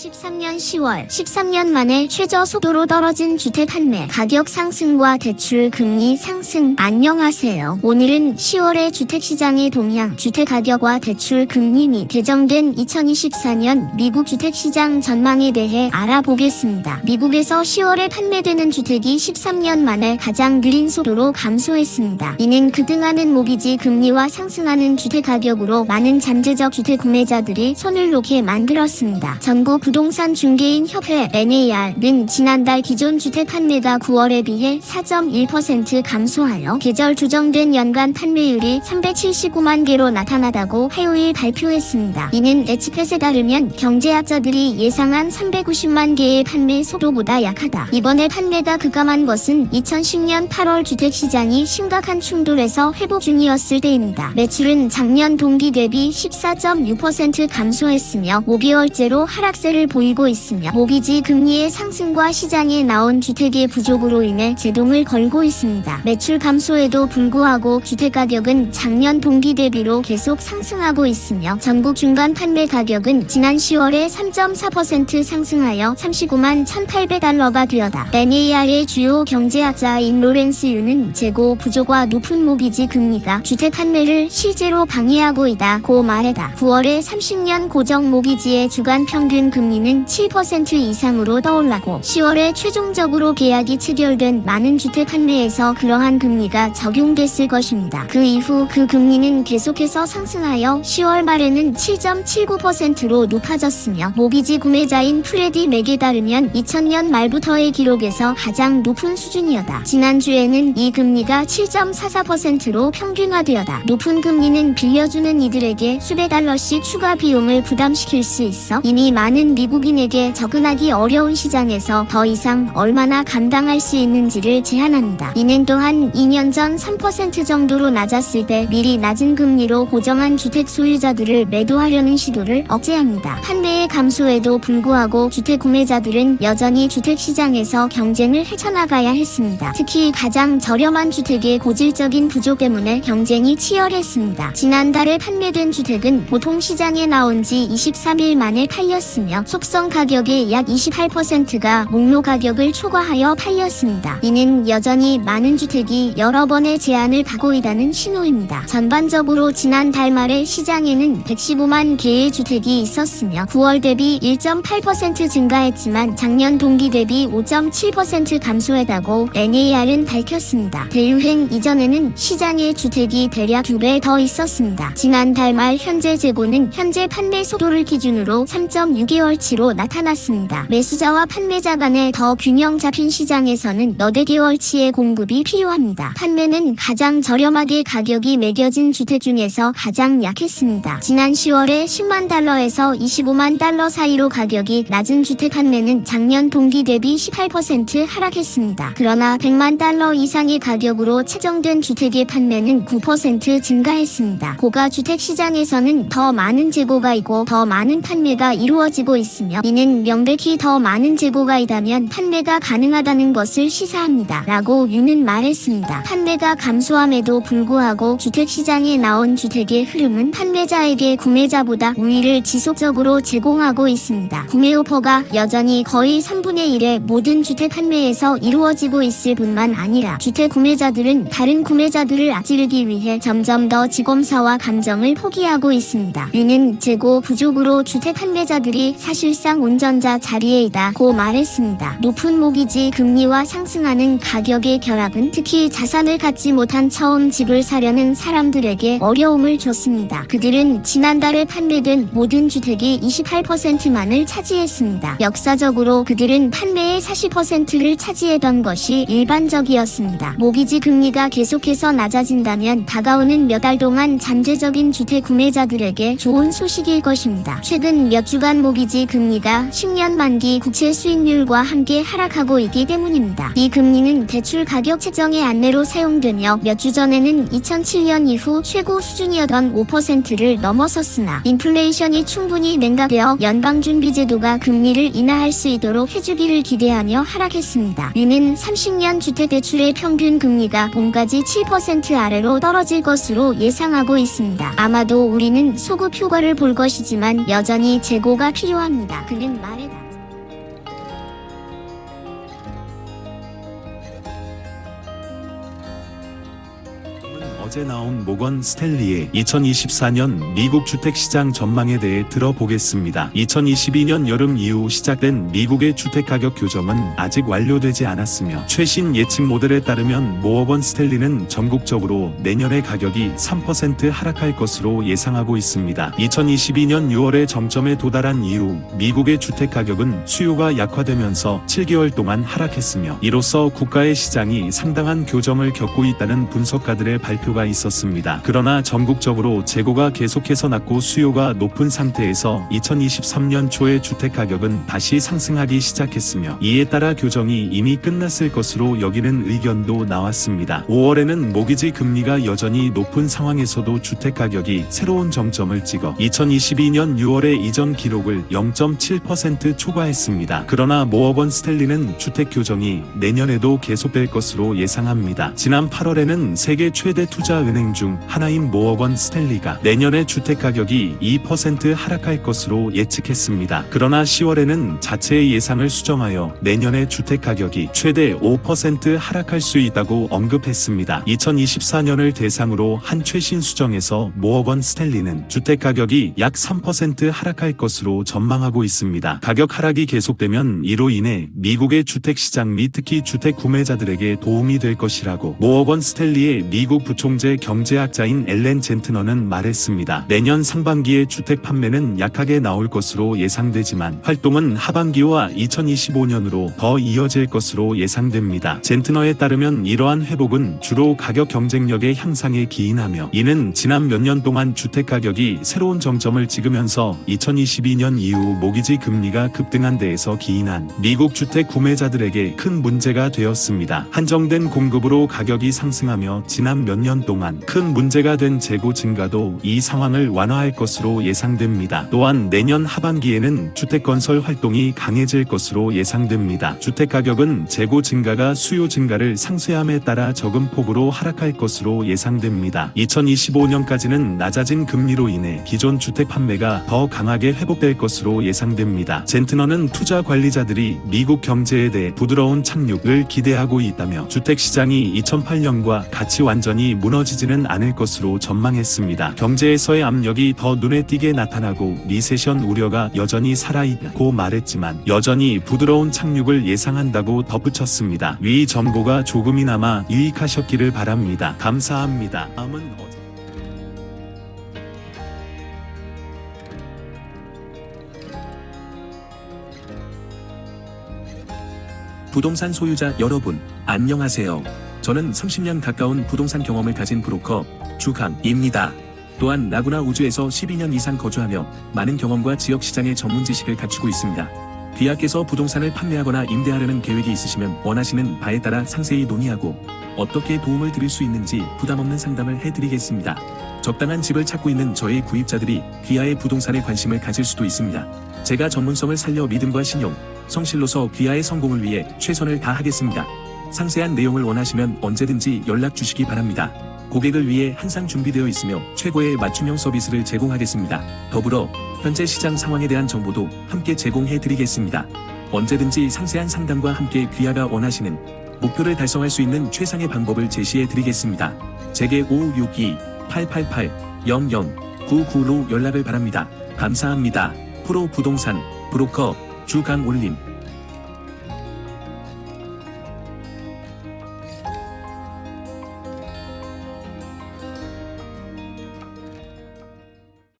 2023년 10월 13년 만에 최저 속도로 떨어진 주택 판매 가격 상승과 대출 금리 상승. 안녕하세요. 오늘은 10월의 주택시장의 동향, 주택 가격과 대출 금리 및 개정된 2024년 미국 주택시장 전망에 대해 알아보겠습니다. 미국에서 10월에 판매되는 주택이 13년 만에 가장 느린 속도로 감소했습니다. 이는 급등하는 모기지 금리와 상승하는 주택 가격으로 많은 잠재적 주택 구매자들이 손을 놓게 만들었습니다. 전국 부동산 중개인 협회 NAR는 지난달 기존 주택 판매가 9월에 비해 4.1% 감소하여 계절 조정된 연간 판매율이 379만 개로 나타나다고 화요일 발표했습니다. 이는 에치펫에 따르면 경제학자들이 예상한 390만 개의 판매 속도보다 약하다. 이번에 판매가 급감한 것은 2010년 8월 주택시장이 심각한 충돌에서 회복 중이었을 때입니다. 매출은 작년 동기 대비 14.6% 감소했으며 5개월째로 하락세를 보이고 있으며 모기지 금리의 상승과 시장에 나온 주택의 부족으로 인해 제동을 걸고 있습니다. 매출 감소에도 불구하고 주택가격은 작년 동기 대비로 계속 상승하고 있으며 전국 중간 판매 가격은 지난 10월에 3.4% 상승하여 39만 1,800달러가 되었다. NAR의 주요 경제학자인 로렌스 유는 재고 부족과 높은 모기지 금리가 주택 판매를 실제로 방해하고 있다고 말했다. 9월에 30년 고정 모기지의 주간 평균 금리는 7% 이상으로 떠올랐고 10월에 최종적으로 계약이 체결된 많은 주택 판매에서 그러한 금리가 적용됐을 것입니다. 그 이후 그 금리는 계속해서 상승하여 10월 말에는 7.79%로 높아졌으며 모기지 구매자인 프레디 맥에 따르면 2000년 말부터의 기록에서 가장 높은 수준이었다. 지난주에는 이 금리가 7.44%로 평균화되었다. 높은 금리는 빌려주는 이들에게 수백 달러씩 추가 비용을 부담시킬 수 있어 이미 많은 미국인에게 접근하기 어려운 시장에서 더 이상 얼마나 감당할 수 있는지를 제한합니다. 이는 또한 2년 전 3% 정도로 낮았을 때 미리 낮은 금리로 고정한 주택 소유자들을 매도하려는 시도를 억제합니다. 판매의 감소에도 불구하고 주택 구매자들은 여전히 주택시장에서 경쟁을 헤쳐나가야 했습니다. 특히 가장 저렴한 주택의 고질적인 부족 때문에 경쟁이 치열했습니다. 지난달에 판매된 주택은 보통 시장에 나온 지 23일 만에 팔렸으며 속성 가격의 약 28%가 목록 가격을 초과하여 팔렸습니다. 이는 여전히 많은 주택이 여러 번의 제한을 받고 있다는 신호입니다. 전반적으로 지난달 말에 시장에는 115만 개의 주택이 있었으며 9월 대비 1.8% 증가했지만 작년 동기 대비 5.7% 감소했다고 NAR은 밝혔습니다. 대유행 이전에는 시장에 주택이 대략 2배 더 있었습니다. 지난달 말 현재 재고는 현재 판매 속도를 기준으로 3.6개월치로 나타났습니다. 매수자와 판매자 간의 더 균형 잡힌 시장에서는 너댓 개월치의 공급이 필요합니다. 판매는 가장 저렴하게 가격이 매겨진 주택 중에서 가장 약했습니다. 지난 10월에 10만 달러에서 25만 달러 사이로 가격이 낮은 주택 판매는 작년 동기 대비 18% 하락했습니다. 그러나 100만 달러 이상의 가격으로 책정된 주택의 판매는 9% 증가했습니다. 고가 주택 시장에서는 더 많은 재고가 있고 더 많은 판매가 이루어지고 있으며 이는 명백히 더 많은 재고가 있다면 판매가 가능하다는 것을 시사합니다. 라고 유는 말했습니다. 판매가 감소함에도 불구하고 주택시장에 나온 주택의 흐름은 판매자에게 구매자보다 우위를 지속적으로 제공하고 있습니다. 구매 오퍼가 여전히 거의 3분의 1의 모든 주택 판매에서 이루어지고 있을 뿐만 아니라 주택 구매자들은 다른 구매자들을 앞지르기 위해 점점 더 지검사와 감정을 포기하고 있습니다. 유는 재고 부족으로 주택 판매자들이 사실상 운전자 자리에 있다고 말했습니다. 높은 모기지 금리와 상승하는 가격의 결합은 특히 자산을 갖지 못한 처음 집을 사려는 사람들에게 어려움을 줬습니다. 그들은 지난달에 판매된 모든 주택의 28%만을 차지했습니다. 역사적으로 그들은 판매의 40%를 차지했던 것이 일반적이었습니다. 모기지 금리가 계속해서 낮아진다면 다가오는 몇 달 동안 잠재적인 주택 구매자들에게 좋은 소식일 것입니다. 최근 몇 주간 모기지 금리가 10년 만기 국채 수익률과 함께 하락하고 있기 때문입니다. 이 금리는 대출 가격 책정의 안내로 사용되며 몇 주 전에는 2007년 이후 최고 수준이었던 5%를 넘어섰으나 인플레이션이 충분히 냉각되어 연방준비제도가 금리를 인하할 수 있도록 해주기를 기대하며 하락했습니다. 유는 30년 주택대출의 평균 금리가 봄까지 7% 아래로 떨어질 것으로 예상하고 있습니다. 아마도 우리는 소급 효과를 볼 것이지만 여전히 재고가 필요합니다. 싫어합니다. 그는 말에다 어제 나온 모건 스탠리의 2024년 미국 주택시장 전망에 대해 들어보겠습니다. 2022년 여름 이후 시작된 미국의 주택가격 교정은 아직 완료되지 않았으며 최신 예측 모델에 따르면 모건 스탠리는 전국적으로 내년의 가격이 3% 하락할 것으로 예상하고 있습니다. 2022년 6월에 정점에 도달한 이후 미국의 주택가격은 수요가 약화되면서 7개월 동안 하락했으며 이로써 국가의 시장이 상당한 교정을 겪고 있다는 분석가들의 발표가 있었습니다. 그러나 전국적으로 재고가 계속해서 낮고 수요가 높은 상태에서 2023년 초에 주택가격은 다시 상승하기 시작했으며 이에 따라 교정이 이미 끝났을 것으로 여기는 의견도 나왔습니다. 5월에는 모기지 금리가 여전히 높은 상황에서도 주택가격이 새로운 정점을 찍어 2022년 6월의 이전 기록을 0.7% 초과했습니다. 그러나 모건 스탠리는 주택 교정이 내년에도 계속될 것으로 예상합니다. 지난 8월에는 세계 최대 투자은행 중 하나인 모건 스탠리가 내년에 주택가격이 2% 하락할 것으로 예측했습니다. 그러나 10월에는 자체의 예상을 수정하여 내년에 주택가격이 최대 5% 하락할 수 있다고 언급했습니다. 2024년을 대상으로 한 최신 수정에서 모건 스탠리는 주택가격이 약 3% 하락할 것으로 전망하고 있습니다. 가격 하락이 계속되면 이로 인해 미국의 주택시장 및 특히 주택 구매자들에게 도움이 될 것이라고 모건 스탠리의 미국 부총재 경제학자인 엘렌 젠트너는 말했습니다. 내년 상반기에 주택 판매는 약하게 나올 것으로 예상되지만 활동은 하반기와 2025년으로 더 이어질 것으로 예상됩니다. 젠트너에 따르면 이러한 회복은 주로 가격 경쟁력의 향상에 기인하며 이는 지난 몇 년 동안 주택 가격이 새로운 정점을 찍으면서 2022년 이후 모기지 금리가 급등한 데에서 기인한 미국 주택 구매자들에게 큰 문제가 되었습니다. 한정된 공급으로 가격이 상승하며 지난 몇 년 동안 큰 문제가 된 재고 증가도 이 상황을 완화할 것으로 예상됩니다. 또한 내년 하반기에는 주택 건설 활동이 강해질 것으로 예상됩니다. 주택 가격은 재고 증가가 수요 증가를 상쇄함에 따라 적은 폭으로 하락할 것으로 예상됩니다. 2025년까지는 낮아진 금리로 인해 기존 주택 판매가 더 강하게 회복될 것으로 예상됩니다. 젠트너는 투자 관리자들이 미국 경제에 대해 부드러운 착륙을 기대하고 있다며 주택 시장이 2008년과 같이 완전히 무너지지는 않을 것으로 전망했습니다. 경제에서의 압력이 더 눈에 띄게 나타나고 리세션 우려가 여전히 살아있고 말했지만 여전히 부드러운 착륙을 예상한다고 덧붙였습니다. 위 정보가 조금이나마 유익하셨기를 바랍니다. 감사합니다. 다음은 부동산 소유자 여러분, 안녕하세요. 저는 30년 가까운 부동산 경험을 가진 브로커 주강입니다. 또한 라구나 우주에서 12년 이상 거주하며 많은 경험과 지역 시장의 전문 지식을 갖추고 있습니다. 귀하께서 부동산을 판매하거나 임대하려는 계획이 있으시면 원하시는 바에 따라 상세히 논의하고 어떻게 도움을 드릴 수 있는지 부담없는 상담을 해드리겠습니다. 적당한 집을 찾고 있는 저의 구입자들이 귀하의 부동산에 관심을 가질 수도 있습니다. 제가 전문성을 살려 믿음과 신용, 성실로서 귀하의 성공을 위해 최선을 다하겠습니다. 상세한 내용을 원하시면 언제든지 연락 주시기 바랍니다. 고객을 위해 항상 준비되어 있으며 최고의 맞춤형 서비스를 제공하겠습니다. 더불어 현재 시장 상황에 대한 정보도 함께 제공해 드리겠습니다. 언제든지 상세한 상담과 함께 귀하가 원하시는 목표를 달성할 수 있는 최상의 방법을 제시해 드리겠습니다. 제게 562-888-0099로 연락을 바랍니다. 감사합니다. 프로 부동산 브로커 주강올림.